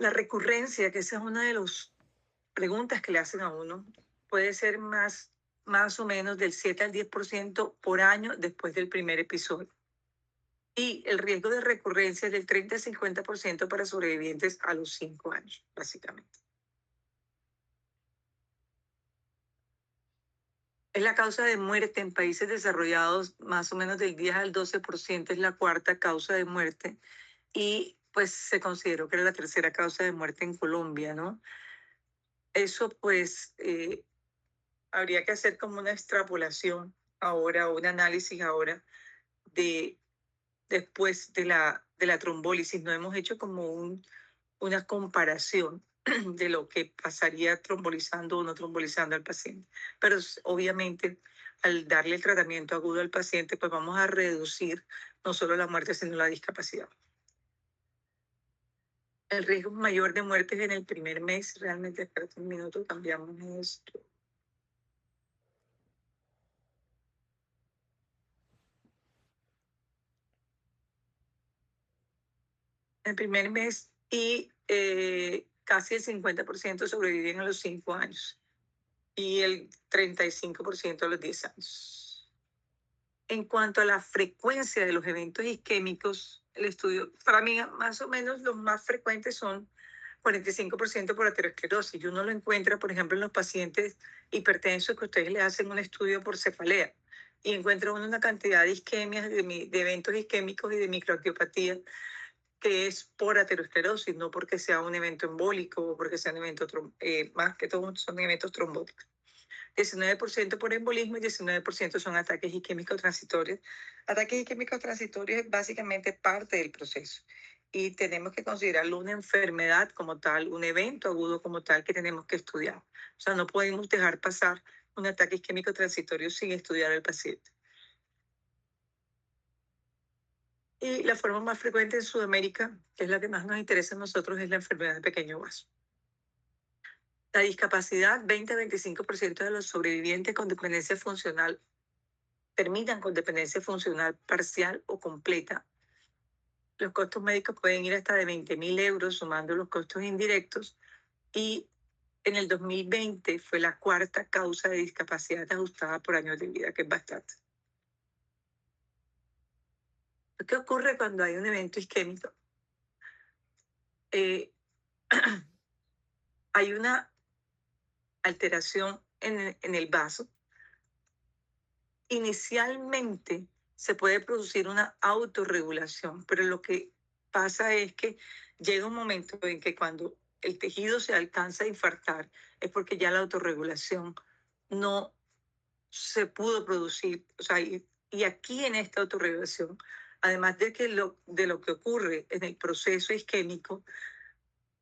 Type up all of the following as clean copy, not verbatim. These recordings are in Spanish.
La recurrencia, que esa es una de las preguntas que le hacen a uno, puede ser más o menos del 7 al 10% por año después del primer episodio. Y el riesgo de recurrencia es del 30 al 50% para sobrevivientes a los 5 años, básicamente. Es la causa de muerte en países desarrollados, más o menos del 10 al 12% es la cuarta causa de muerte. Y pues se consideró que era la tercera causa de muerte en Colombia, ¿no? Eso pues habría que hacer como una extrapolación ahora, un análisis ahora de después de la trombólisis. No hemos hecho como una comparación de lo que pasaría trombolizando o no trombolizando al paciente. Pero obviamente al darle el tratamiento agudo al paciente, pues vamos a reducir no solo la muerte, sino la discapacidad. El riesgo mayor de muerte es en el primer mes. Realmente, espérate un minuto, cambiamos esto. El primer mes y casi el 50% sobreviven a los 5 años y el 35% a los 10 años. En cuanto a la frecuencia de los eventos isquémicos, el estudio, para mí más o menos los más frecuentes son 45% por aterosclerosis. Y uno lo encuentra, por ejemplo, en los pacientes hipertensos que ustedes le hacen un estudio por cefalea y encuentra uno una cantidad de isquemias, de eventos isquémicos y de microangiopatía que es por aterosclerosis, no porque sea un evento embólico o porque sea un evento, más que todo son eventos trombóticos. 19% por embolismo y 19% son ataques isquémicos transitorios. Ataques isquémicos transitorios es básicamente parte del proceso y tenemos que considerarlo una enfermedad como tal, un evento agudo como tal que tenemos que estudiar. O sea, no podemos dejar pasar un ataque isquémico transitorio sin estudiar al paciente. Y la forma más frecuente en Sudamérica, que es la que más nos interesa a nosotros, es la enfermedad de pequeño vaso. La discapacidad, 20-25% de los sobrevivientes con dependencia funcional terminan con dependencia funcional parcial o completa. Los costos médicos pueden ir hasta de 20.000 euros, sumando los costos indirectos. Y en el 2020 fue la cuarta causa de discapacidad ajustada por años de vida, que es bastante. ¿Qué ocurre cuando hay un evento isquémico? Hay una alteración en el vaso. Inicialmente se puede producir una autorregulación, pero lo que pasa es que llega un momento en que cuando el tejido se alcanza a infartar es porque ya la autorregulación no se pudo producir. O sea, y aquí en esta autorregulación, además de lo que ocurre en el proceso isquémico,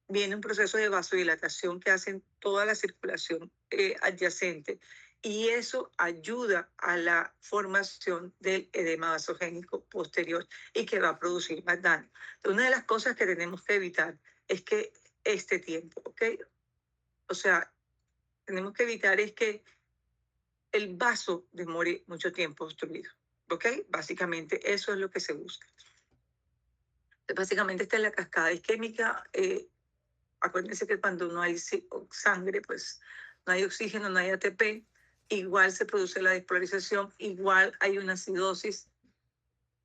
viene un proceso de vasodilatación que hace toda la circulación adyacente y eso ayuda a la formación del edema vasogénico posterior y que va a producir más daño. Entonces, una de las cosas que tenemos que evitar es que este tiempo, ¿ok? O sea, tenemos que evitar es que el vaso demore mucho tiempo obstruido, ¿ok? Básicamente eso es lo que se busca. Básicamente esta es la cascada isquémica. Acuérdense que cuando no hay sangre, pues no hay oxígeno, no hay ATP, igual se produce la despolarización, igual hay una acidosis,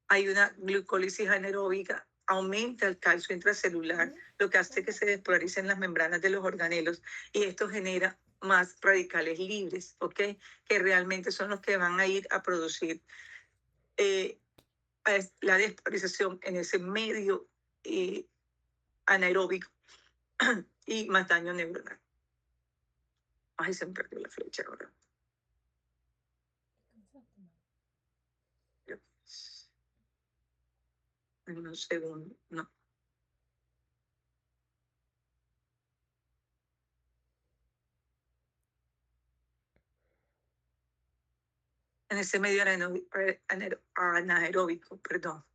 hay una glucólisis anaeróbica, aumenta el calcio intracelular, lo que hace que se despolaricen las membranas de los organelos y esto genera más radicales libres, ¿ok? Que realmente son los que van a ir a producir la despolarización en ese medio anaeróbico y más daño neuronal. Ay, se me perdió la flecha ahora. En un segundo, no. En ese medio anaeróbico, perdón.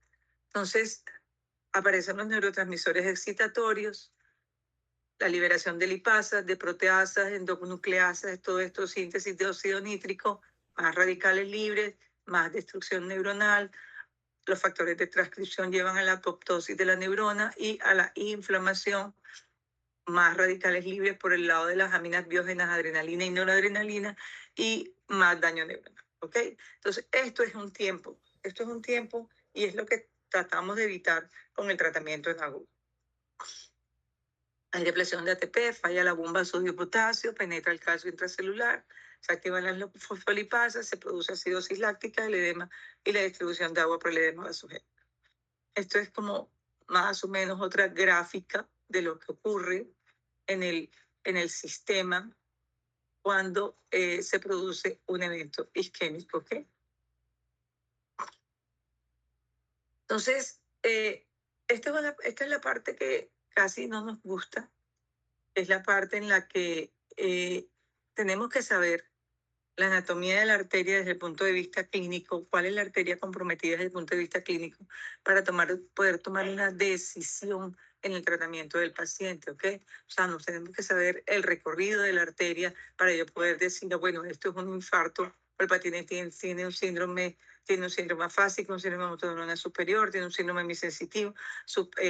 Entonces, aparecen los neurotransmisores excitatorios, la liberación de lipasas, de proteasas, endonucleasas, todo esto, síntesis de óxido nítrico, más radicales libres, más destrucción neuronal. Los factores de transcripción llevan a la apoptosis de la neurona y a la inflamación más radicales libres por el lado de las aminas biógenas, adrenalina y noradrenalina, y más daño neuronal, ¿ok? Entonces, esto es un tiempo y es lo que tratamos de evitar con el tratamiento en agudo. Hay depresión de ATP, falla la bomba sodio-potasio, penetra el calcio intracelular, se activan las fosfolipasas, se produce acidosis láctica, el edema y la distribución de agua por el edema vasogénico. Esto es como más o menos otra gráfica de lo que ocurre en el sistema cuando se produce un evento isquémico, ¿ok? Entonces, esta es la parte que casi no nos gusta, es la parte en la que tenemos que saber la anatomía de la arteria desde el punto de vista clínico, cuál es la arteria comprometida desde el punto de vista clínico, para poder tomar una decisión en el tratamiento del paciente, ¿ok? O sea, nos tenemos que saber el recorrido de la arteria para yo poder decir, bueno, esto es un infarto, el paciente tiene un síndrome afásico, un síndrome autoneurona superior, tiene un síndrome misensitivo,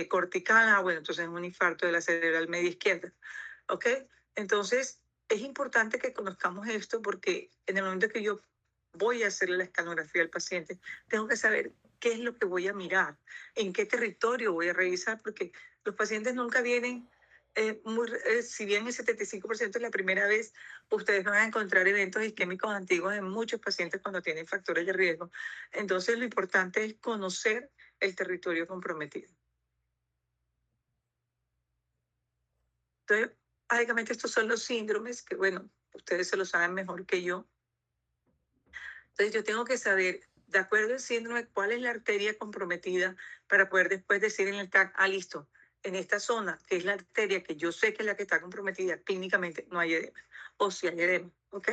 cortical, bueno, entonces es un infarto de la cerebral media izquierda, ¿ok? Entonces, es importante que conozcamos esto porque en el momento que yo voy a hacerle la escanografía al paciente, tengo que saber qué es lo que voy a mirar, en qué territorio voy a revisar, porque los pacientes nunca vienen, si bien el 75% es la primera vez, ustedes van a encontrar eventos isquémicos antiguos en muchos pacientes cuando tienen factores de riesgo. Entonces, lo importante es conocer el territorio comprometido. Entonces, básicamente estos son los síndromes que, bueno, ustedes se lo saben mejor que yo. Entonces yo tengo que saber, de acuerdo al síndrome, cuál es la arteria comprometida para poder después decir en el TAC, listo, en esta zona, que es la arteria que yo sé que es la que está comprometida clínicamente, no hay edema. O si hay edema, ¿ok?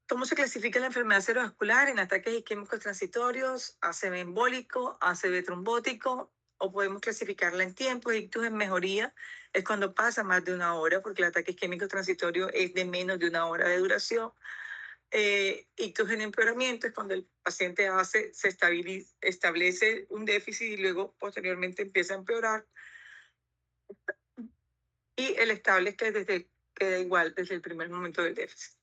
¿Cómo se clasifica la enfermedad cerebrovascular? En ataques isquémicos transitorios, ACV embólico, ACV trombótico, o podemos clasificarla en tiempo. Ictus en mejoría es cuando pasa más de una hora, porque el ataque isquémico transitorio es de menos de una hora de duración. Ictus en empeoramiento es cuando el paciente establece un déficit y luego posteriormente empieza a empeorar. Y el estable es que queda igual desde el primer momento del déficit.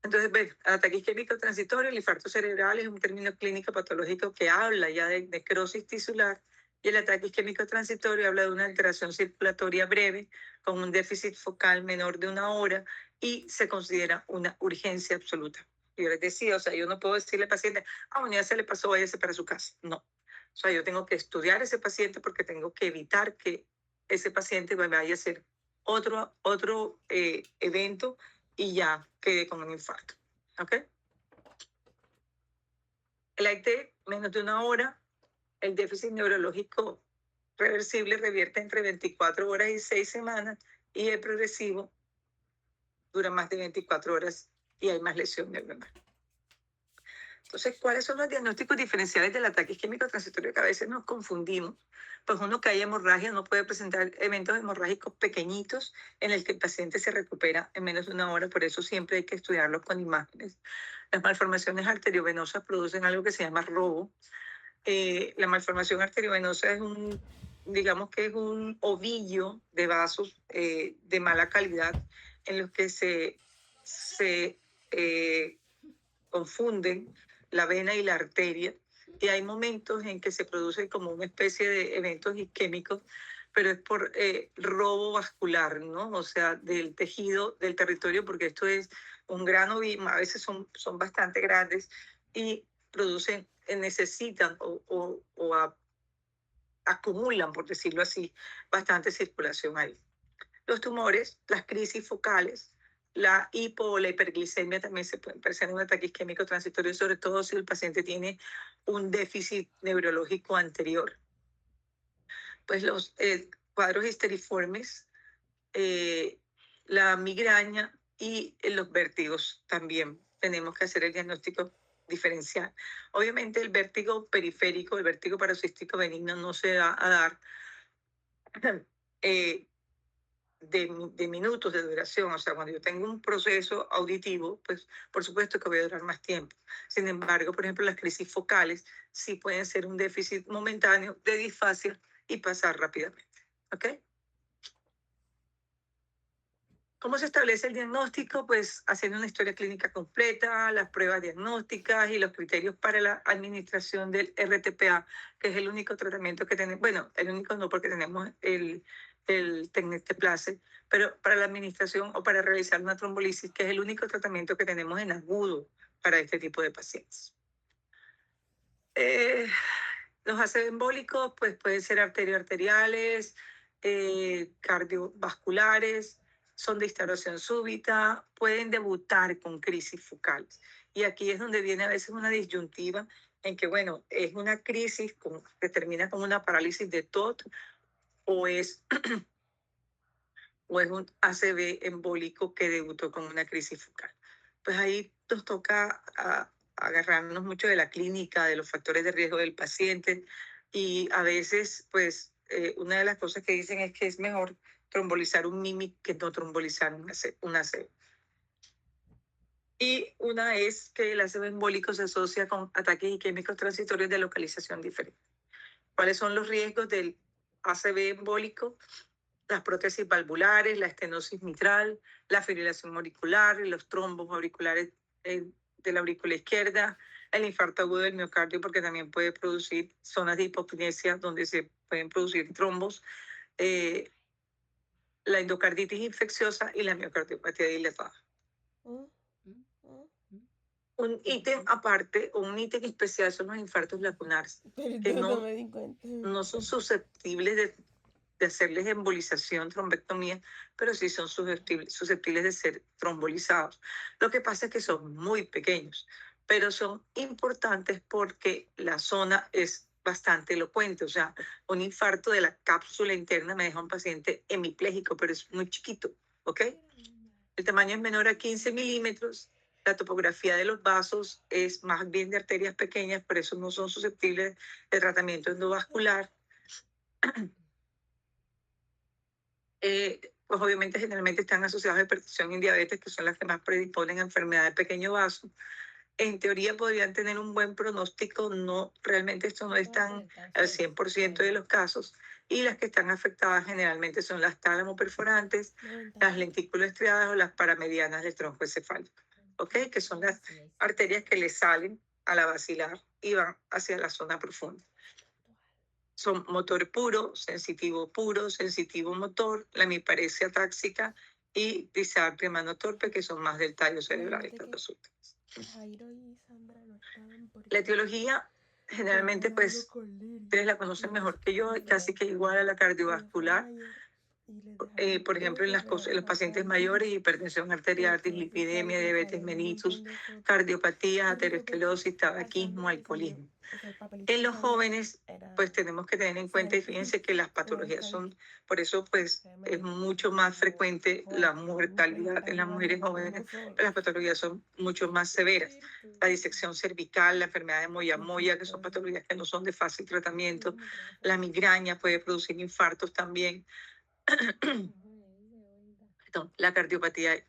Entonces, ves, ataque isquémico transitorio, el infarto cerebral es un término clínico patológico que habla ya de necrosis tisular, y el ataque isquémico transitorio habla de una alteración circulatoria breve con un déficit focal menor de una hora y se considera una urgencia absoluta. Yo les decía, o sea, yo no puedo decirle al paciente, bueno, ya se le pasó, váyase para su casa. No. O sea, yo tengo que estudiar a ese paciente porque tengo que evitar que ese paciente vaya a hacer otro evento y ya quedé con un infarto. ¿Ok? El AIT, menos de una hora, el déficit neurológico reversible revierte entre 24 horas y 6 semanas, y el progresivo dura más de 24 horas y hay más lesión neuronal. Entonces, ¿cuáles son los diagnósticos diferenciales del ataque isquémico transitorio? Que a veces nos confundimos. Pues uno que hay hemorragia no puede presentar eventos hemorrágicos pequeñitos en el que el paciente se recupera en menos de una hora, por eso siempre hay que estudiarlos con imágenes. Las malformaciones arteriovenosas producen algo que se llama robo. La malformación arteriovenosa es digamos que es un ovillo de vasos de mala calidad en los que se confunden la vena y la arteria, y hay momentos en que se produce como una especie de eventos isquémicos, pero es por robo vascular, ¿no? O sea, del tejido, del territorio, porque esto es un grano, a veces son bastante grandes y producen, necesitan acumulan, por decirlo así, bastante circulación ahí. Los tumores, las crisis focales, la hipo o la hiperglicemia también se pueden presentar en un ataque isquémico transitorio, sobre todo si el paciente tiene un déficit neurológico anterior. Pues los cuadros histeriformes, la migraña y los vértigos también tenemos que hacer el diagnóstico diferencial. Obviamente el vértigo periférico, el vértigo paroxístico benigno no se va a dar de minutos de duración. O sea, cuando yo tengo un proceso auditivo, pues por supuesto que voy a durar más tiempo. Sin embargo, por ejemplo, las crisis focales sí pueden ser un déficit momentáneo de disfasia y pasar rápidamente. ¿Ok? ¿Cómo se establece el diagnóstico? Pues haciendo una historia clínica completa, las pruebas diagnósticas y los criterios para la administración del RTPA, que es el único tratamiento que tenemos. Bueno, el único no, porque tenemos el Tecnesteplase, pero para la administración o para realizar una trombolisis, que es el único tratamiento que tenemos en agudo para este tipo de pacientes. Los ACV embólicos pues, pueden ser arterioarteriales, cardiovasculares, son de instauración súbita, pueden debutar con crisis focales. Y aquí es donde viene a veces una disyuntiva en que, bueno, es una crisis que termina con una parálisis de TOT o es, o es un ACV embólico que debutó con una crisis focal. Pues ahí nos toca agarrarnos mucho de la clínica, de los factores de riesgo del paciente y a veces, pues, una de las cosas que dicen es que es mejor trombolizar un MIMI que no trombolizar un ACV. Y una es que el ACV embólico se asocia con ataques isquémicos transitorios de localización diferente. ¿Cuáles son los riesgos del ACV embólico? Las prótesis valvulares, la estenosis mitral, la fibrilación auricular, los trombos auriculares de la aurícula izquierda, el infarto agudo del miocardio, porque también puede producir zonas de hipokinesia donde se pueden producir trombos, la endocarditis infecciosa y la miocardiopatía dilatada. Un ítem aparte o un ítem especial son los infartos lacunares, que no son susceptibles de hacerles embolización, trombectomía, pero sí son susceptibles de ser trombolizados. Lo que pasa es que son muy pequeños, pero son importantes porque la zona es bastante elocuente. O sea, un infarto de la cápsula interna me deja un paciente hemipléjico, pero es muy chiquito, ¿ok? El tamaño es menor a 15 milímetros. La topografía de los vasos es más bien de arterias pequeñas, por eso no son susceptibles de tratamiento endovascular. Pues obviamente generalmente están asociados a hipertensión y diabetes, que son las que más predisponen a enfermedad del pequeño vaso. En teoría podrían tener un buen pronóstico, no, realmente esto no es tan al 100% de los casos, y las que están afectadas generalmente son las tálamo perforantes, las lentículas estriadas o las paramedianas del tronco encefálico, ¿ok? Que son las arterias que le salen a la basilar y van hacia la zona profunda. Son motor puro, sensitivo motor, la hemiparesia táxica y disartria mano torpe, que son más del tallo cerebral, estas dos últimas. La etiología, generalmente, pues, ustedes la conocen mejor que yo, casi que igual a la cardiovascular. Por ejemplo, en los pacientes mayores, hipertensión arterial, dislipidemia, diabetes mellitus, cardiopatía, aterosclerosis, tabaquismo, alcoholismo. En los jóvenes, pues tenemos que tener en cuenta, y fíjense que las patologías son, por eso pues es mucho más frecuente la mortalidad en las mujeres jóvenes, pero las patologías son mucho más severas. La disección cervical, la enfermedad de Moyamoya, que son patologías que no son de fácil tratamiento, la migraña puede producir infartos también, la cardiopatía,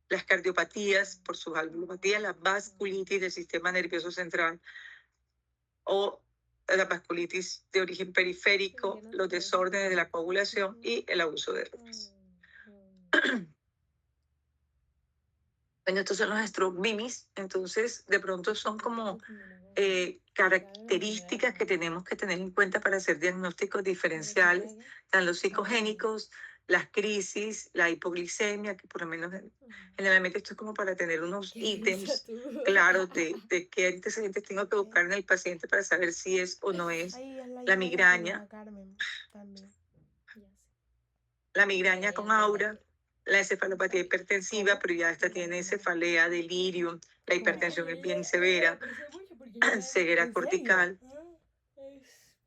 las cardiopatías por su valvulopatía, la vasculitis del sistema nervioso central o la vasculitis de origen periférico, los desórdenes de la coagulación y el abuso de drogas. Bueno, estos son los stroke mimis, entonces de pronto son como características que tenemos que tener en cuenta para hacer diagnósticos diferenciales, están los psicogénicos, las crisis, la hipoglicemia, que por lo menos generalmente esto es como para tener unos ítems claros de qué antecedentes tengo que buscar en el paciente para saber si es o no es la migraña. La migraña con aura, la encefalopatía hipertensiva, pero ya esta tiene cefalea, delirio, la hipertensión es bien severa, ceguera cortical,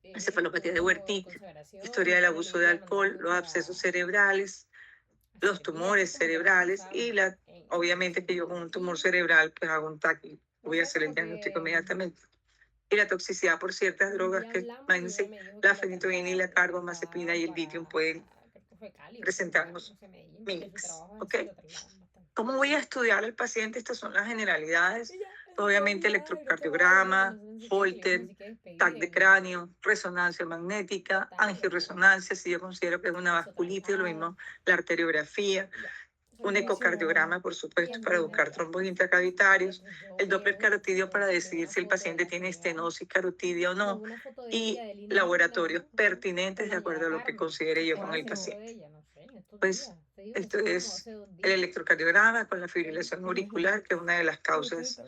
encefalopatía de Wernicke, historia del abuso de alcohol, los abscesos cerebrales, los tumores cerebrales y obviamente que yo con un tumor cerebral pues hago un TAC, voy a hacer el diagnóstico inmediatamente. Y la toxicidad por ciertas drogas que, imagínense, la fenitoína y la carbamazepina y el litio pueden presentamos MINEX, ¿ok? ¿Cómo voy a estudiar al paciente? Estas son las generalidades. Obviamente electrocardiograma, Holter, TAC de cráneo, resonancia magnética, angioresonancia, si yo considero que es una vasculitis, lo mismo la arteriografía, un ecocardiograma, por supuesto, para buscar trombos intracavitarios, el Doppler carotidio para decidir si el paciente tiene estenosis carotidia o no, y laboratorios pertinentes de acuerdo a lo que considere yo con el paciente. Pues esto es el electrocardiograma con la fibrilación auricular, que es una de las causas.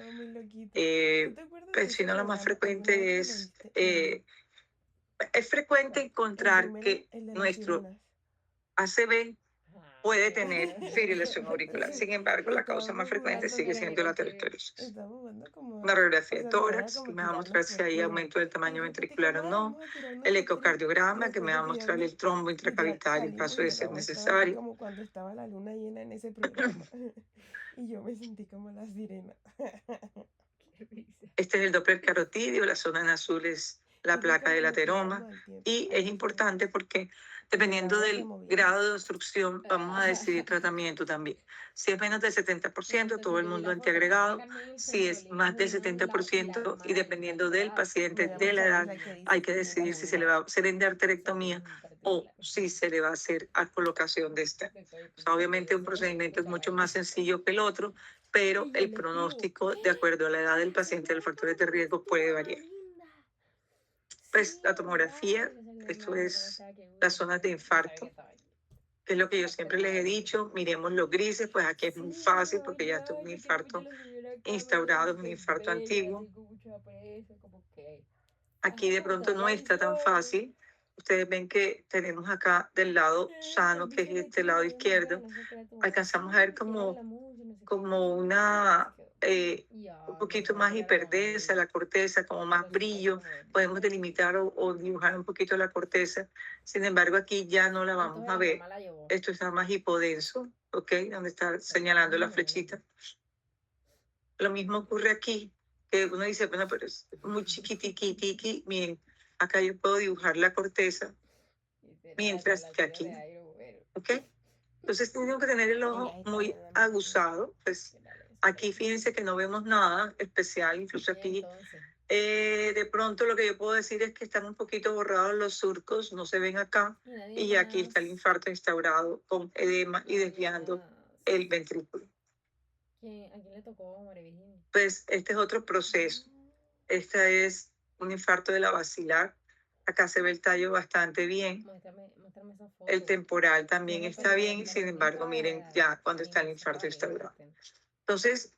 Pues si no, lo más frecuente es frecuente encontrar que nuestro ACV puede tener fibrilación auricular. Sin embargo, la causa más frecuente sigue siendo la aterosclerosis. Una radiografía de tórax, que me va a mostrar si hay aumento del tamaño ventricular o no. El ecocardiograma, que me va a mostrar el trombo intracavitario en caso de ser necesario. Como cuando estaba la luna llena en ese programa. Y yo me sentí como la sirena. Este es el Doppler carotidio, la zona en azul es la placa del ateroma. Y es importante porque dependiendo del grado de obstrucción, vamos a decidir tratamiento también. Si es menos del 70%, todo el mundo antiagregado. Si es más del 70%, y dependiendo del paciente, de la edad, hay que decidir si se le va a hacer endarterectomía o si se le va a hacer a colocación de esta. O sea, obviamente un procedimiento es mucho más sencillo que el otro, pero el pronóstico, de acuerdo a la edad del paciente, los factores de riesgo puede variar. Pues la tomografía, esto es las zonas de infarto, que es lo que yo siempre les he dicho, miremos los grises, pues aquí es muy fácil porque ya esto es un infarto instaurado, es un infarto antiguo. Aquí de pronto no está tan fácil. Ustedes ven que tenemos acá del lado sano, que es este lado izquierdo, alcanzamos a ver como una un poquito más hiperdensa la corteza, como más brillo, podemos delimitar o dibujar un poquito la corteza. Sin embargo, aquí ya no la vamos a ver. Esto está más hipodenso, ¿ok? Donde está señalando la flechita. Lo mismo ocurre aquí, que uno dice, bueno, pero es muy chiquitiquitiqui. Miren, acá yo puedo dibujar la corteza, mientras que aquí, ¿ok? Entonces tenemos que tener el ojo muy aguzado. Pues aquí fíjense que no vemos nada especial, incluso aquí. De pronto lo que yo puedo decir es que están un poquito borrados los surcos, no se ven acá, y aquí está el infarto instaurado con edema y desviando el ventrículo. ¿A quién le tocó, María Virginia? Pues este es otro proceso. Este es un infarto de la basilar. Acá se ve el tallo bastante bien. Muéstrame esa foto. El temporal también está bien, sin embargo, miren ya cuando está el infarto instaurado. Entonces,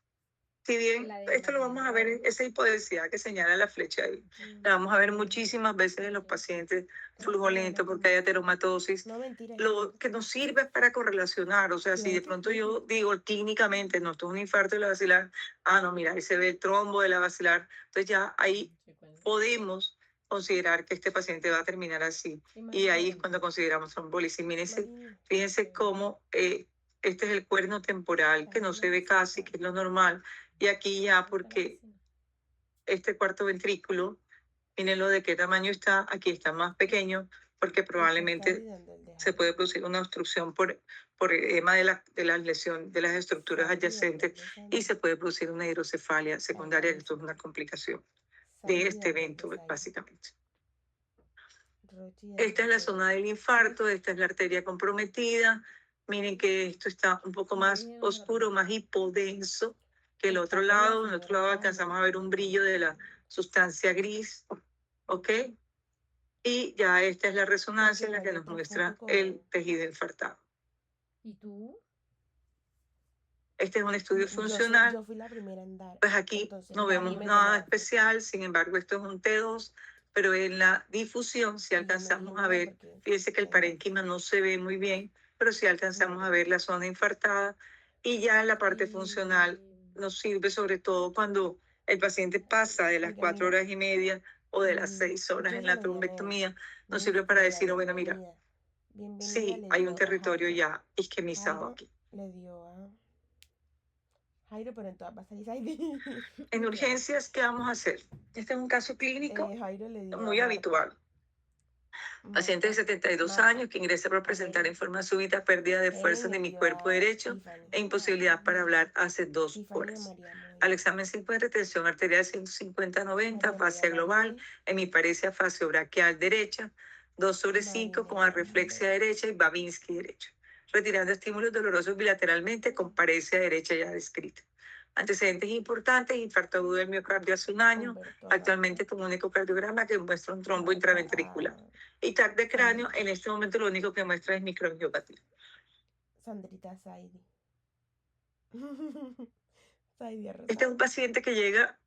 si bien esto lo vamos a ver, esa hipodensidad que señala la flecha ahí, la vamos a ver muchísimas veces en los pacientes flujo lento porque hay ateromatosis. Lo que nos sirve es para correlacionar, o sea, si de pronto yo digo clínicamente, no, esto es un infarto de la basilar, no, mira, ahí se ve el trombo de la basilar, entonces ya ahí podemos considerar que este paciente va a terminar así. Y ahí es cuando consideramos trombólisis. Fíjense cómo este es el cuerno temporal, que no se ve casi, que es lo normal. Y aquí ya, porque este cuarto ventrículo, miren lo de qué tamaño está, aquí está más pequeño, porque probablemente se puede producir una obstrucción por edema de la lesión de las estructuras adyacentes y se puede producir una hidrocefalia secundaria, esto es una complicación de este evento, básicamente. Esta es la zona del infarto, esta es la arteria comprometida. Miren que esto está un poco más oscuro, más hipodenso que el otro lado. En el otro lado alcanzamos a ver un brillo de la sustancia gris, ¿ok? Y ya esta es la resonancia en la que nos muestra el tejido infartado. ¿Y tú? Este es un estudio funcional. Yo fui la primera en dar. Pues aquí no vemos nada especial, sin embargo esto es un T2, pero en la difusión si alcanzamos a ver, fíjense que el parénquima no se ve muy bien, pero sí alcanzamos a ver la zona infartada y ya en la parte funcional nos sirve sobre todo cuando el paciente pasa de las 4 horas y media o de las 6 horas en la trombectomía, nos sirve para decir, bueno, mira, sí, hay un territorio ya isquemizado aquí. Le dio a Jairo, pero en todas va a salir Saidi. En urgencias, ¿qué vamos a hacer? Este es un caso clínico muy habitual. Paciente de 72 Marta. años que ingresa por presentar en forma súbita pérdida de fuerza de mi cuerpo a derecho Tiffany. e imposibilidad para hablar hace 2 Tiffany de horas. María Moya. Al examen se encuentra tensión arterial 150-90, María fascia Moya global, Manuel. hemiparesia facio-braquial derecha, 2/5 con Marina arreflexia López. derecha y Babinski derecho. Retirando estímulos dolorosos bilateralmente con paresia derecha ya descrita. Antecedentes importantes: infarto agudo del miocardio hace 1 año, Humberto actualmente Arranca. con un ecocardiograma que muestra un trombo Marta intraventricular. Y TAC de cráneo, Sandrita. en este momento lo único que muestra es microangiopatía. Sandrita Saidi. Saidi Este es Rosado. un paciente que llega,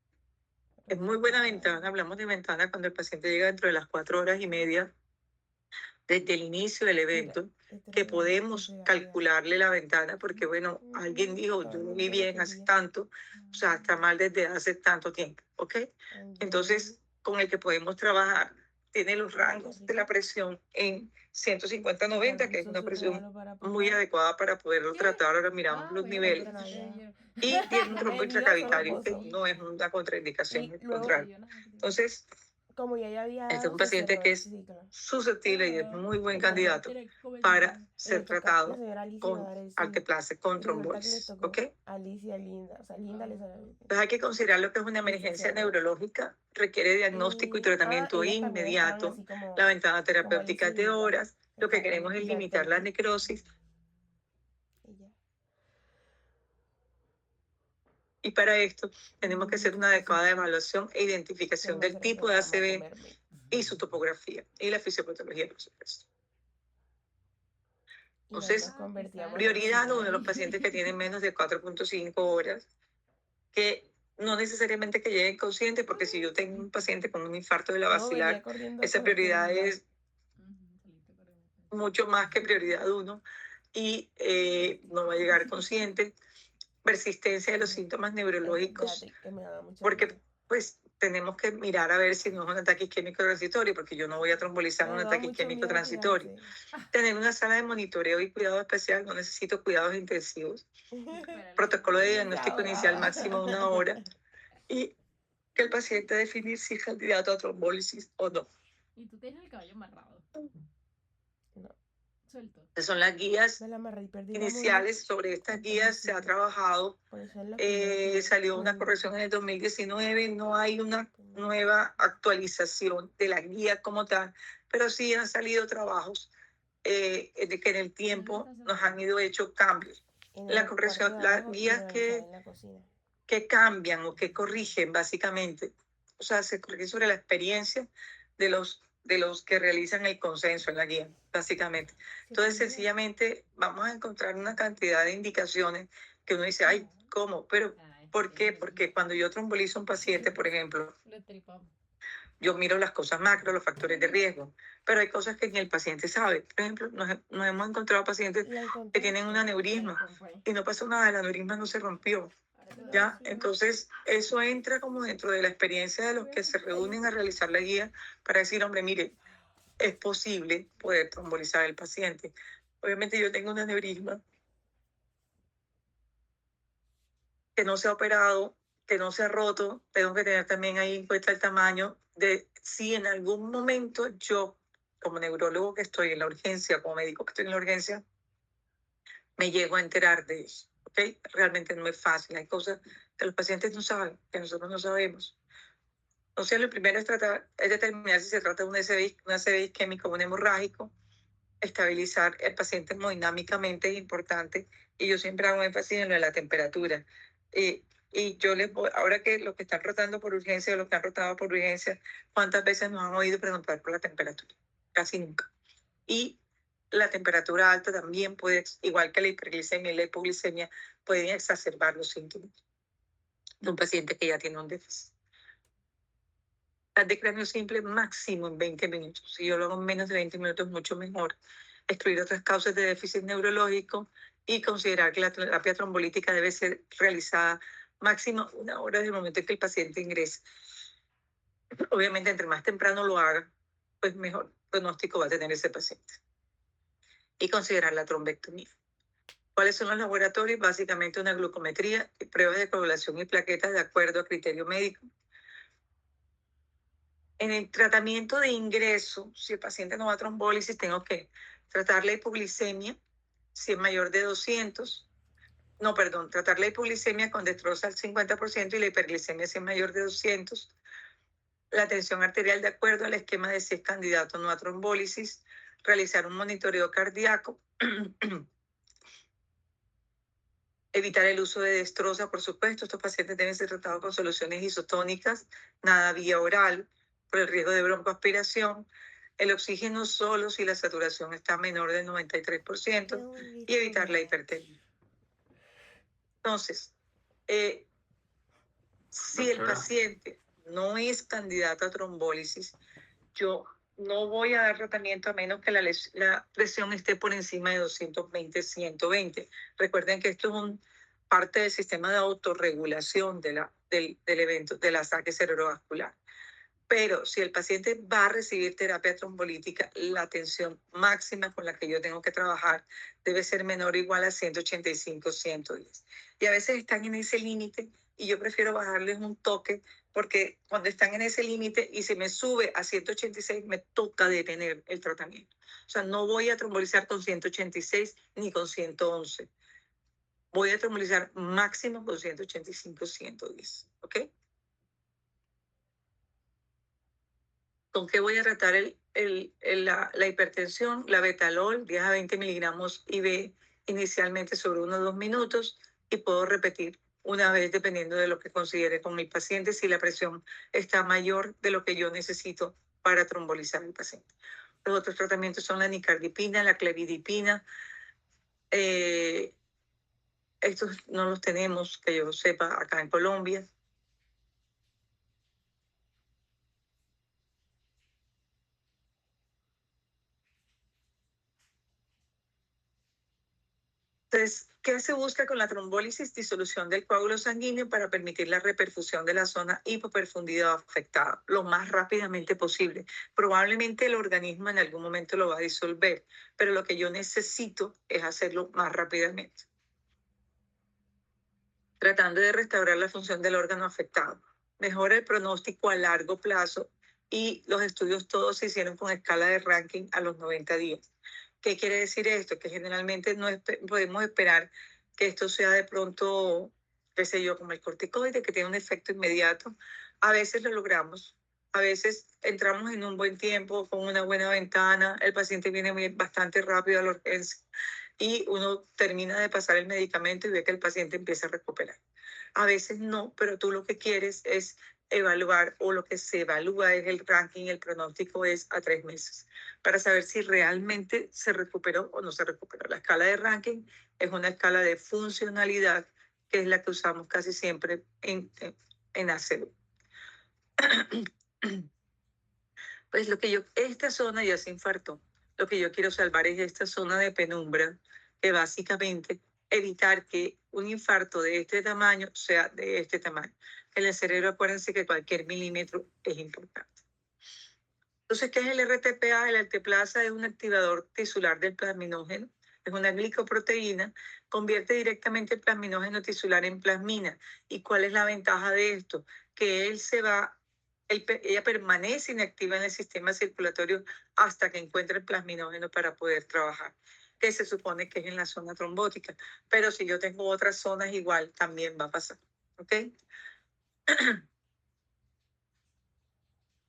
es muy buena ventana, hablamos de ventana cuando el paciente llega dentro de las 4 horas y media desde el inicio del evento, que podemos calcularle la ventana, porque bueno, alguien dijo, yo lo vi bien hace tanto, o sea, está mal desde hace tanto tiempo, ¿ok? Entonces, con el que podemos trabajar, tiene los rangos de la presión en 150-90, que es una presión muy adecuada para poderlo tratar. Ahora miramos los niveles. Y tiene un trombo intracavitario, que no es una contraindicación, al contrario. Entonces, como ya había este es un paciente que es susceptible y es muy buen candidato para ser tratado con alteplase, con trombosis, ¿ok? Alicia Linda, o sea, Linda le salió. Entonces hay que considerar lo que es una emergencia neurológica, requiere diagnóstico y tratamiento inmediato, la ventana terapéutica es de horas, lo que queremos es limitar la necrosis. Y para esto tenemos que hacer una adecuada evaluación e identificación del tipo de ACV y su topografía y la fisiopatología, por supuesto. Entonces, prioridad uno de los pacientes que tienen menos de 4.5 horas, que no necesariamente que lleguen conscientes, porque si yo tengo un paciente con un infarto de la vacilar, esa prioridad es mucho más que prioridad 1 y no va a llegar consciente. Persistencia de los síntomas neurológicos, porque pues tenemos que mirar a ver si no es un ataque isquémico transitorio, porque yo no voy a trombolizar un ataque isquémico transitorio. Tener una sala de monitoreo y cuidado especial, no necesito cuidados intensivos. Protocolo de diagnóstico inicial máximo 1 hora y que el paciente definir si es candidato a trombólisis o no. ¿Y tú tienes el cabello amarrado? No. Suelto. Estas son las guías iniciales. Sobre estas guías se ha trabajado. Salió una corrección en el 2019. No hay una nueva actualización de la guía como tal, pero sí han salido trabajos de que en el tiempo nos han ido hecho cambios. La corrección, las guías que cambian o que corrigen básicamente, o sea, se corrige sobre la experiencia de los que realizan el consenso en la guía, básicamente. Entonces, sencillamente, vamos a encontrar una cantidad de indicaciones que uno dice, ay, ¿cómo? Pero, ¿por qué? Porque cuando yo trombolizo a un paciente, por ejemplo, yo miro las cosas macro, los factores de riesgo, pero hay cosas que ni el paciente sabe. Por ejemplo, nos hemos encontrado pacientes que tienen un aneurisma y no pasó nada, el aneurisma no se rompió. ¿Ya? Entonces, eso entra como dentro de la experiencia de los que se reúnen a realizar la guía para decir, hombre, mire, es posible poder trombolizar al paciente. Obviamente yo tengo un aneurisma que no se ha operado, que no se ha roto, tengo que tener también ahí en cuenta el tamaño de si en algún momento yo, como neurólogo que estoy en la urgencia, como médico que estoy en la urgencia, me llego a enterar de eso. ¿Okay? Realmente no es fácil, hay cosas que los pacientes no saben, que nosotros no sabemos. Entonces, lo primero es determinar si se trata de un ACV isquémico o un hemorrágico. Estabilizar el paciente hemodinámicamente es importante y yo siempre hago énfasis en lo de la temperatura. Y yo les voy, ahora que los que están rotando por urgencia o los que han rotado por urgencia, ¿cuántas veces nos han oído preguntar por la temperatura? Casi nunca. Y la temperatura alta también puede, igual que la hiperglicemia y la hipoglicemia, pueden exacerbar los síntomas de un paciente que ya tiene un déficit. Las de cráneo simple máximo en 20 minutos. Si yo lo hago en menos de 20 minutos, mucho mejor. Excluir otras causas de déficit neurológico y considerar que la terapia trombolítica debe ser realizada máximo 1 hora desde el momento en que el paciente ingrese. Obviamente, entre más temprano lo haga, pues mejor pronóstico va a tener ese paciente. Y considerar la trombectomía. ¿Cuáles son los laboratorios? Básicamente una glucometría, pruebas de coagulación y plaquetas de acuerdo a criterio médico. En el tratamiento de ingreso, si el paciente no va a trombólisis, tengo que tratar la hipoglicemia, si es mayor de 200. No, perdón, tratar la hipoglicemia con dextrosa al 50% y la hiperglicemia si es mayor de 200. La tensión arterial de acuerdo al esquema de si es candidato o no a trombólisis. Realizar un monitoreo cardíaco. Evitar el uso de dextrosa, por supuesto. Estos pacientes deben ser tratados con soluciones isotónicas, nada vía oral, por el riesgo de broncoaspiración. El oxígeno solo si la saturación está menor del 93% y evitar la hipertensión. Entonces, si el paciente no es candidato a trombólisis, yo no voy a dar tratamiento a menos que la presión esté por encima de 220/120. Recuerden que esto es parte del sistema de autorregulación del evento, del ataque cerebrovascular. Pero si el paciente va a recibir terapia trombolítica, la tensión máxima con la que yo tengo que trabajar debe ser menor o igual a 185/110. Y a veces están en ese límite y yo prefiero bajarles un toque porque cuando están en ese límite y se me sube a 186, me toca detener el tratamiento. O sea, no voy a trombolizar con 186 ni con 111. Voy a trombolizar máximo con 185/110. ¿Ok? ¿Con qué voy a tratar la hipertensión? La betalol, 10 a 20 miligramos IV inicialmente sobre 1 o 2 minutos y puedo repetir una vez dependiendo de lo que considere con mi paciente si la presión está mayor de lo que yo necesito para trombolizar al paciente. Los otros tratamientos son la nicardipina, la clevidipina. Estos no los tenemos, que yo sepa, acá en Colombia. Entonces, ¿qué se busca con la trombólisis? Disolución del coágulo sanguíneo para permitir la reperfusión de la zona hipoperfundida afectada lo más rápidamente posible. Probablemente el organismo en algún momento lo va a disolver, pero lo que yo necesito es hacerlo más rápidamente, tratando de restaurar la función del órgano afectado. Mejora el pronóstico a largo plazo y los estudios todos se hicieron con escala de ranking a los 90 días. ¿Qué quiere decir esto? Que generalmente no podemos esperar que esto sea de pronto, qué sé yo, como el corticoide, que tiene un efecto inmediato. A veces lo logramos, a veces entramos en un buen tiempo, con una buena ventana, el paciente viene bastante rápido a la urgencia y uno termina de pasar el medicamento y ve que el paciente empieza a recuperar. A veces no, pero tú lo que quieres es evaluar, o lo que se evalúa es el ranking, el pronóstico es a 3 meses, para saber si realmente se recuperó o no se recuperó. La escala de ranking es una escala de funcionalidad, que es la que usamos casi siempre en ACV. Pues esta zona ya se infartó. Lo que yo quiero salvar es esta zona de penumbra, que básicamente evitar que un infarto de este tamaño sea de este tamaño. En el cerebro, acuérdense que cualquier milímetro es importante. Entonces, ¿qué es el RTPA? El alteplasa es un activador tisular del plasminógeno. Es una glicoproteína, convierte directamente el plasminógeno tisular en plasmina. ¿Y cuál es la ventaja de esto? Que ella permanece inactiva en el sistema circulatorio hasta que encuentre el plasminógeno para poder trabajar, que se supone que es en la zona trombótica. Pero si yo tengo otras zonas, igual también va a pasar. ¿Ok?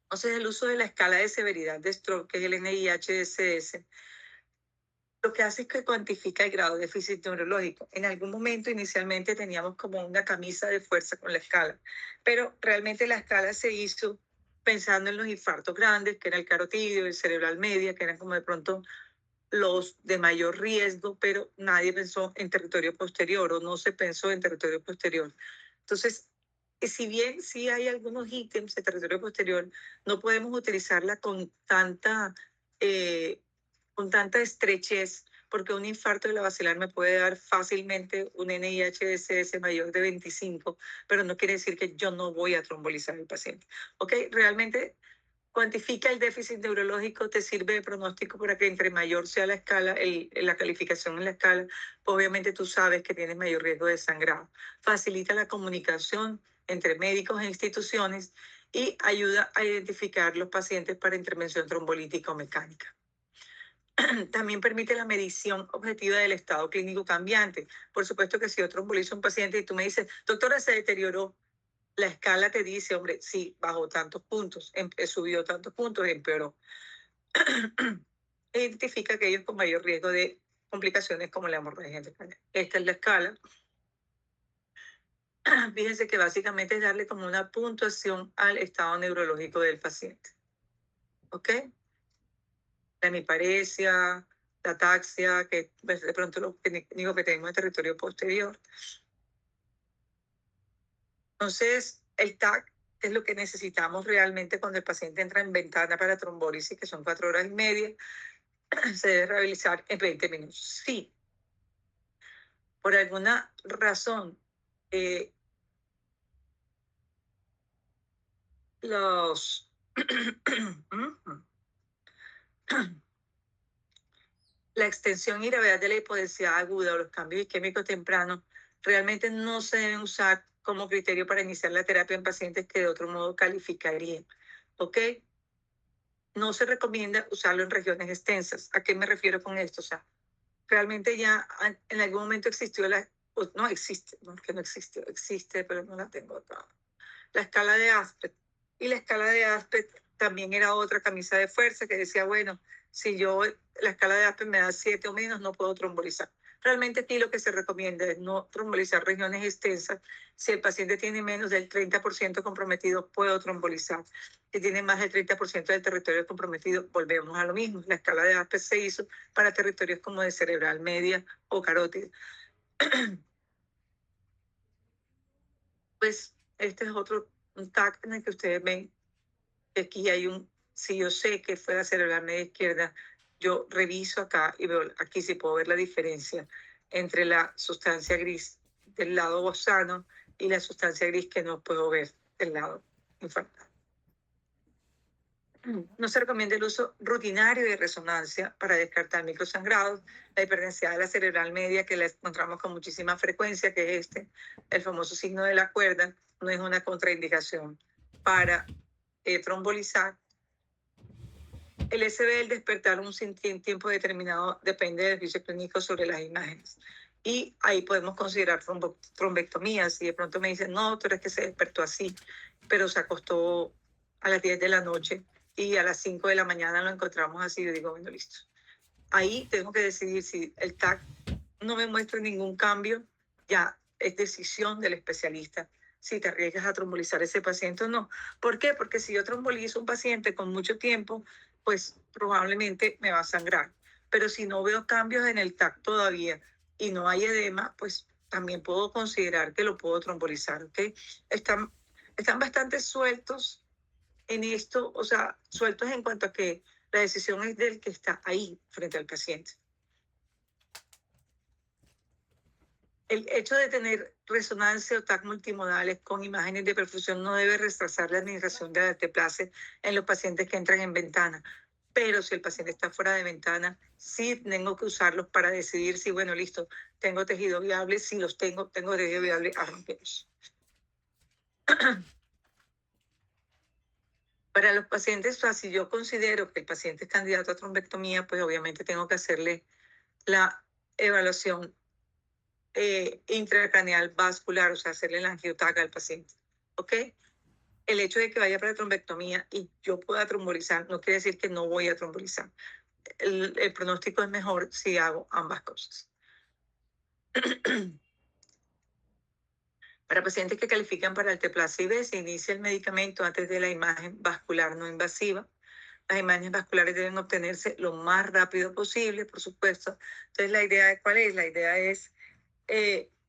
Entonces, el uso de la escala de severidad de stroke, que es el NIH-DCS, lo que hace es que cuantifica el grado de déficit neurológico. En algún momento inicialmente teníamos como una camisa de fuerza con la escala, pero realmente la escala se hizo pensando en los infartos grandes, que era el carotidio, el cerebral media, que eran como de pronto los de mayor riesgo, pero nadie pensó en territorio posterior o no se pensó en territorio posterior. Entonces, si bien sí hay algunos ítems de territorio posterior, no podemos utilizarla con tanta estrechez, porque un infarto de la basilar me puede dar fácilmente un NIH-DCS mayor de 25, pero no quiere decir que yo no voy a trombolizar al paciente. ¿Ok? Realmente cuantifica el déficit neurológico, te sirve de pronóstico para que entre mayor sea la escala, la calificación en la escala, pues obviamente tú sabes que tienes mayor riesgo de sangrado. Facilita la comunicación entre médicos e instituciones y ayuda a identificar los pacientes para intervención trombolítica o mecánica. También permite la medición objetiva del estado clínico cambiante. Por supuesto que si yo trombolizo a un paciente y tú me dices, doctora, se deterioró, la escala te dice, hombre, sí, bajó tantos puntos, subió tantos puntos, empeoró. Identifica aquellos con mayor riesgo de complicaciones como la hemorragia intracraneal. Esta es la escala. Fíjense que básicamente es darle como una puntuación al estado neurológico del paciente. ¿Ok? La hemiparesia, la ataxia, que de pronto lo digo que tenemos en territorio posterior. Entonces, el TAC es lo que necesitamos realmente cuando el paciente entra en ventana para trombólisis, que son 4 horas y media, se debe realizar en 20 minutos. Sí, por alguna razón, los la extensión y gravedad de la hipodensidad aguda o los cambios isquémicos tempranos realmente no se deben usar como criterio para iniciar la terapia en pacientes que de otro modo calificarían. ¿Ok? No se recomienda usarlo en regiones extensas. ¿A qué me refiero con esto? O sea, realmente ya en algún momento existió no existe, no es que no existió, existe, pero no la tengo acá. La escala de Aspet. Y la escala de Aspet también era otra camisa de fuerza que decía, bueno, si la escala de Aspet me da 7 o menos, no puedo trombolizar. Realmente aquí lo que se recomienda es no trombolizar regiones extensas. Si el paciente tiene menos del 30% comprometido, puedo trombolizar. Si tiene más del 30% del territorio comprometido, volvemos a lo mismo. La escala de Aspet se hizo para territorios como de cerebral media o carótida. Pues este es otro TAC en el que ustedes ven que aquí hay si yo sé que fue la cerebral media izquierda, yo reviso acá y veo, aquí sí puedo ver la diferencia entre la sustancia gris del lado sano y la sustancia gris que no puedo ver del lado infartado. No se recomienda el uso rutinario de resonancia para descartar microsangrados. La hiperdensidad de la cerebral media, que la encontramos con muchísima frecuencia, que es el famoso signo de la cuerda, no es una contraindicación para trombolizar. El SB, el despertar un tiempo determinado, depende del juicio clínico sobre las imágenes. Y ahí podemos considerar trombectomía. Si de pronto me dicen, no, doctor, es que se despertó así, pero se acostó a las 10 de la noche y a las 5 de la mañana lo encontramos así, yo digo, bueno, listo. Ahí tengo que decidir si el TAC no me muestra ningún cambio, ya es decisión del especialista si te arriesgas a trombolizar a ese paciente o no. ¿Por qué? Porque si yo trombolizo a un paciente con mucho tiempo, pues probablemente me va a sangrar. Pero si no veo cambios en el TAC todavía y no hay edema, pues también puedo considerar que lo puedo trombolizar, ¿ok? Están bastante sueltos en esto, o sea, sueltos en cuanto a que la decisión es del que está ahí frente al paciente. El hecho de tener resonancia o TAC multimodales con imágenes de perfusión no debe retrasar la administración de alteplase en los pacientes que entran en ventana. Pero si el paciente está fuera de ventana, sí tengo que usarlos para decidir si, bueno, listo, tengo tejido viable. Si los tengo tejido viable, arranquemos. Para los pacientes, o sea, si yo considero que el paciente es candidato a trombectomía, pues obviamente tengo que hacerle la evaluación intracraneal vascular, o sea, hacerle la angiotaca al paciente. ¿Ok? El hecho de que vaya para trombectomía y yo pueda trombolizar no quiere decir que no voy a trombolizar. El pronóstico es mejor si hago ambas cosas. Para pacientes que califican para alteplasia IV, se inicia el medicamento antes de la imagen vascular no invasiva. Las imágenes vasculares deben obtenerse lo más rápido posible, por supuesto. Entonces, ¿la idea cuál es? La idea es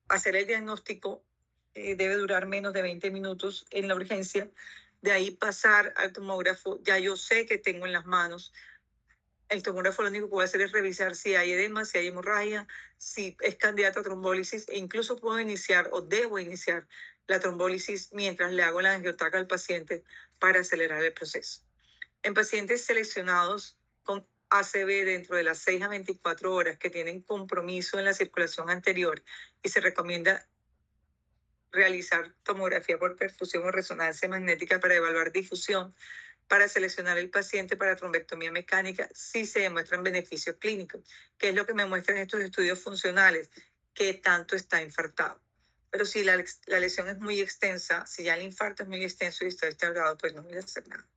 hacer el diagnóstico, debe durar menos de 20 minutos en la urgencia. De ahí pasar al tomógrafo. Ya yo sé que tengo en las manos. El tomógrafo lo único que voy a hacer es revisar si hay edema, si hay hemorragia, si es candidato a trombólisis, e incluso puedo iniciar o debo iniciar la trombólisis mientras le hago la angiotaca al paciente para acelerar el proceso. En pacientes seleccionados con ACV dentro de las 6 a 24 horas que tienen compromiso en la circulación anterior y se recomienda realizar tomografía por perfusión o resonancia magnética para evaluar difusión, para seleccionar el paciente para trombectomía mecánica si se demuestran beneficios clínicos, que es lo que me muestran estos estudios funcionales, que tanto está infartado. Pero si la lesión es muy extensa, si ya el infarto es muy extenso y está instaurado, pues no voy a hacer nada.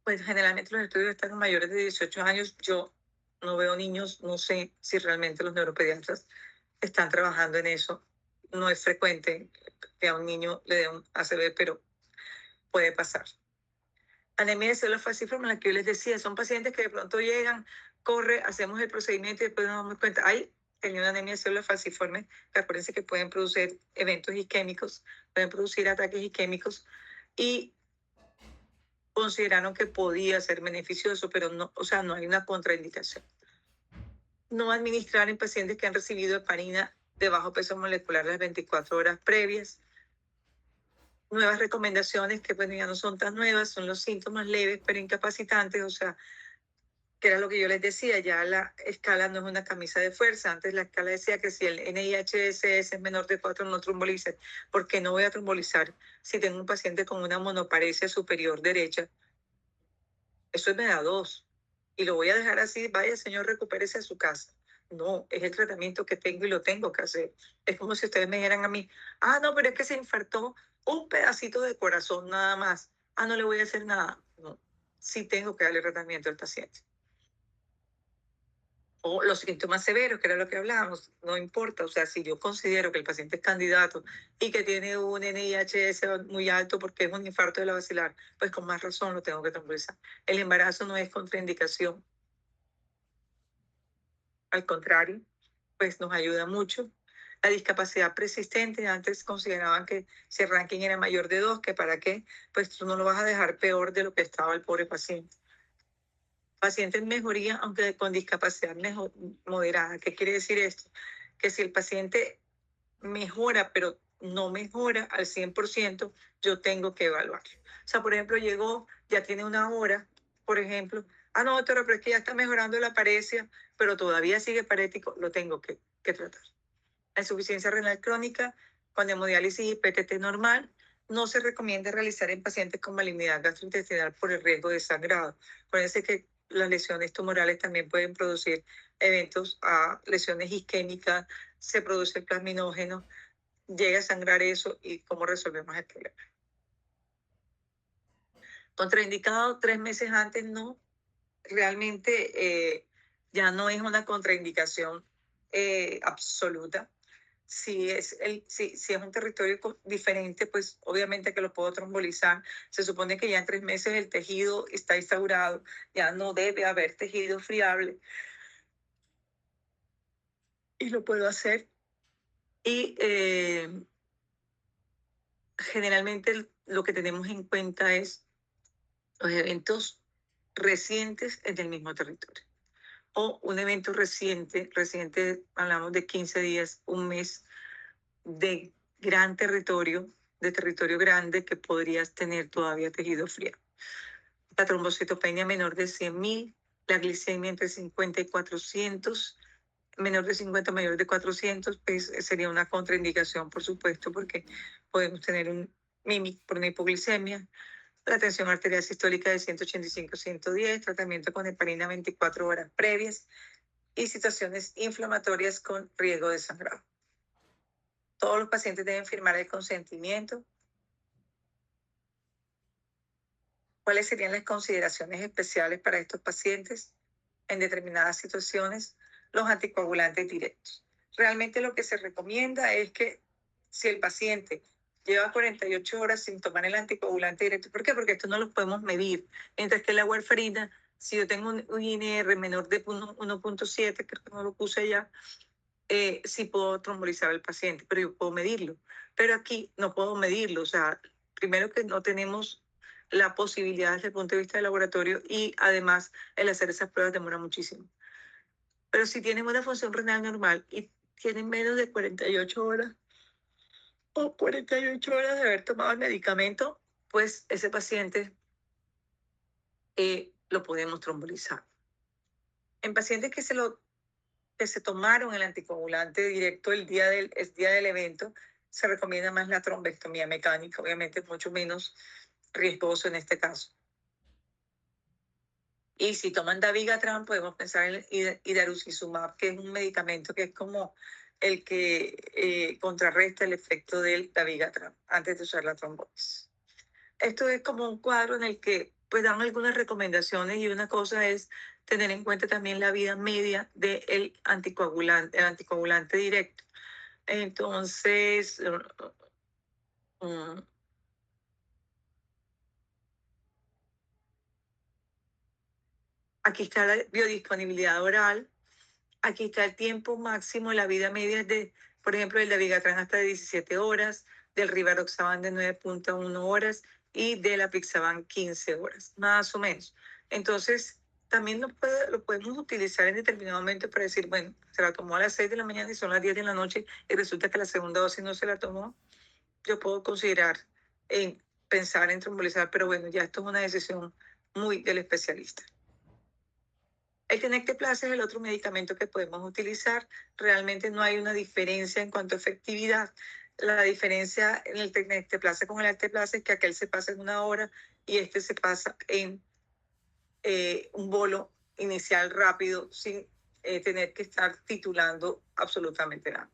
Pues generalmente los estudios están en mayores de 18 años. Yo no veo niños, no sé si realmente los neuropediatras están trabajando en eso. No es frecuente que a un niño le dé un ACV, pero puede pasar. Anemia de células falciformes, la que yo les decía, son pacientes que de pronto llegan, corre, hacemos el procedimiento y después nos damos cuenta, ay, tenía una anemia de células falciformes, que acuérdense que pueden producir eventos isquémicos, pueden producir ataques isquémicos, y consideraron que podía ser beneficioso, pero no, o sea, no hay una contraindicación. No administrar en pacientes que han recibido heparina de bajo peso molecular las 24 horas previas. Nuevas recomendaciones que bueno, ya no son tan nuevas, son los síntomas leves pero incapacitantes, o sea, que era lo que yo les decía, ya la escala no es una camisa de fuerza. Antes la escala decía que si el NIHSS es menor de 4 no trombolices. ¿Por qué no voy a trombolizar si tengo un paciente con una monoparesia superior derecha? Eso me da 2. Y lo voy a dejar así, vaya señor, recupérese a su casa. No, es el tratamiento que tengo y lo tengo que hacer. Es como si ustedes me dijeran a mí, ah, no, pero es que se infartó un pedacito de corazón nada más. Ah, no le voy a hacer nada. No, sí tengo que darle tratamiento al paciente. O los síntomas severos, que era lo que hablábamos, no importa. O sea, si yo considero que el paciente es candidato y que tiene un NIHS muy alto porque es un infarto de la basilar, pues con más razón lo tengo que trombolizar. El embarazo no es contraindicación. Al contrario, pues nos ayuda mucho. La discapacidad persistente, antes consideraban que si el ranking era mayor de 2, que para qué, pues tú no lo vas a dejar peor de lo que estaba el pobre paciente. Paciente en mejoría, aunque con discapacidad moderada. ¿Qué quiere decir esto? Que si el paciente mejora, pero no mejora al 100%, yo tengo que evaluarlo. O sea, por ejemplo, llegó, ya tiene una hora, por ejemplo, ah, no, doctora, pero es que ya está mejorando la paresia, pero todavía sigue parético, lo tengo que tratar. La insuficiencia renal crónica con hemodiálisis y PTT normal no se recomienda realizar en pacientes con malignidad gastrointestinal por el riesgo de sangrado. Acuérdense que las lesiones tumorales también pueden producir eventos a lesiones isquémicas, se produce el plasminógeno, llega a sangrar eso y cómo resolvemos el problema. Contraindicado 3 meses antes, no. Realmente ya no es una contraindicación absoluta. Si es un territorio diferente, pues obviamente que lo puedo trombolizar. Se supone que ya en 3 meses el tejido está instaurado, ya no debe haber tejido friable y lo puedo hacer. Y generalmente lo que tenemos en cuenta es los eventos recientes en el mismo territorio. O un evento reciente hablamos de 15 días, un mes de gran territorio, de territorio grande que podrías tener todavía tejido frío. La trombocitopenia menor de 100.000, la glicemia entre 50 y 400, menor de 50, mayor de 400, pues sería una contraindicación, por supuesto, porque podemos tener un MIMIC por una hipoglicemia. La tensión arterial sistólica de 185-110, tratamiento con heparina 24 horas previas y situaciones inflamatorias con riesgo de sangrado. Todos los pacientes deben firmar el consentimiento. ¿Cuáles serían las consideraciones especiales para estos pacientes en determinadas situaciones? Los anticoagulantes directos. Realmente lo que se recomienda es que si el paciente lleva 48 horas sin tomar el anticoagulante directo, ¿por qué? Porque esto no lo podemos medir. Mientras que la warfarina, si yo tengo un INR menor de 1.7, creo que no lo puse ya, sí puedo trombolizar al paciente, pero yo puedo medirlo. Pero aquí no puedo medirlo. O sea, primero que no tenemos la posibilidad desde el punto de vista del laboratorio y además el hacer esas pruebas demora muchísimo. Pero si tienen una función renal normal y tienen menos de 48 horas o 48 horas de haber tomado el medicamento, pues ese paciente lo podemos trombolizar. En pacientes que se lo que se tomaron el anticoagulante directo el día del evento, se recomienda más la trombectomía mecánica. Obviamente es mucho menos riesgoso en este caso. Y si toman dabigatran, podemos pensar en idarucizumab, que es un medicamento que es como el que contrarresta el efecto del dabigatran antes de usar la trombosis. Esto es como un cuadro en el que pues dan algunas recomendaciones, y una cosa es tener en cuenta también la vida media del anticoagulante, el anticoagulante directo. Entonces, aquí está la biodisponibilidad oral, aquí está el tiempo máximo, la vida media es de, por ejemplo, el dabigatran hasta de 17 horas, del rivaroxaban de 9.1 horas y del apixaban 15 horas, más o menos. Entonces, también lo podemos utilizar en determinado momento para decir, bueno, se la tomó a las 6 de la mañana y son las 10 de la noche y resulta que la segunda dosis no se la tomó. Yo puedo considerar en pensar en trombolizar, pero bueno, ya esto es una decisión muy del especialista. El tenecteplase es el otro medicamento que podemos utilizar. Realmente no hay una diferencia en cuanto a efectividad. La diferencia en el tenecteplase con el alteplase es que aquel se pasa en 1 hora y este se pasa en un bolo inicial rápido sin tener que estar titulando absolutamente nada.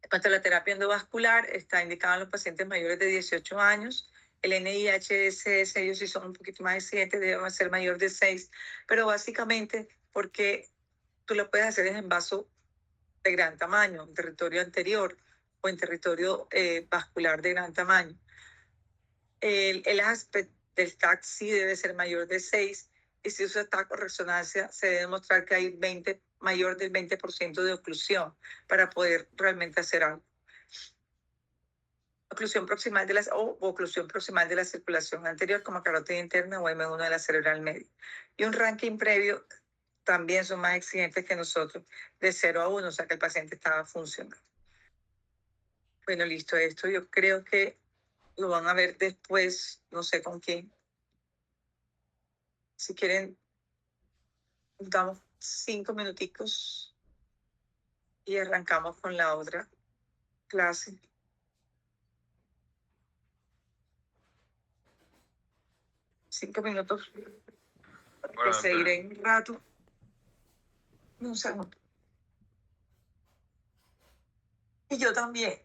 En cuanto a la terapia endovascular, está indicada en los pacientes mayores de 18 años. El NIHSS, ellos sí son un poquito más exigentes, deben ser mayor de 6, pero básicamente porque tú lo puedes hacer en vaso de gran tamaño, en territorio anterior o en territorio vascular de gran tamaño. El aspecto del TAC sí debe ser mayor de 6, y si usa TAC o resonancia se debe demostrar que hay mayor del 20% de oclusión para poder realmente hacer algo. Oclusión proximal o oclusión proximal de la circulación anterior, como carótida interna o M1 de la cerebral media. Y un ranking previo también son más exigentes que nosotros, de 0 a 1, o sea que el paciente estaba funcionando. Bueno, listo, esto yo creo que lo van a ver después, no sé con quién. Si quieren, damos 5 minuticos y arrancamos con la otra clase. Cinco minutos, que seguiré un rato. Un segundo. Y yo también.